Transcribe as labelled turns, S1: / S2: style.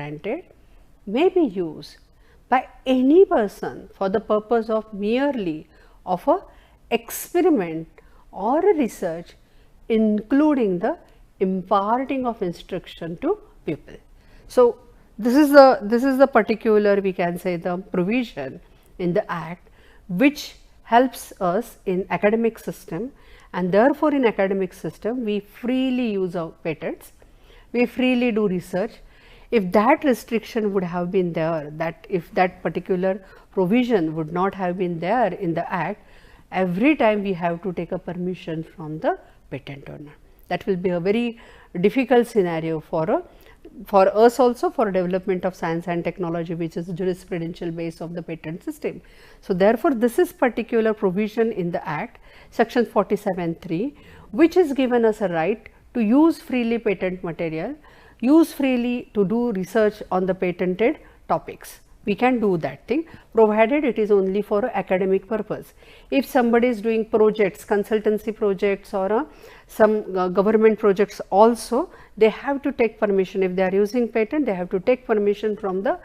S1: granted may be used by any person for the purpose of merely of a experiment or a research, including the imparting of instruction to people. So, this is the particular, we can say, the provision in the Act which helps us in academic system, and therefore in academic system we freely use our patents, we freely do research. If that restriction would have been there, that if that particular provision would not have been there in the Act, every time we have to take a permission from the patent owner. That will be a very difficult scenario for us also, for development of science and technology, which is jurisprudential base of the patent system. So, therefore, this is particular provision in the Act, section 47(3), which is given us a right to use freely patent material, use freely to do research on the patented topics. We can do that thing, provided it is only for academic purpose. If somebody is doing projects, consultancy projects, or some government projects also, they have to take permission. If they are using patent, they have to take permission from the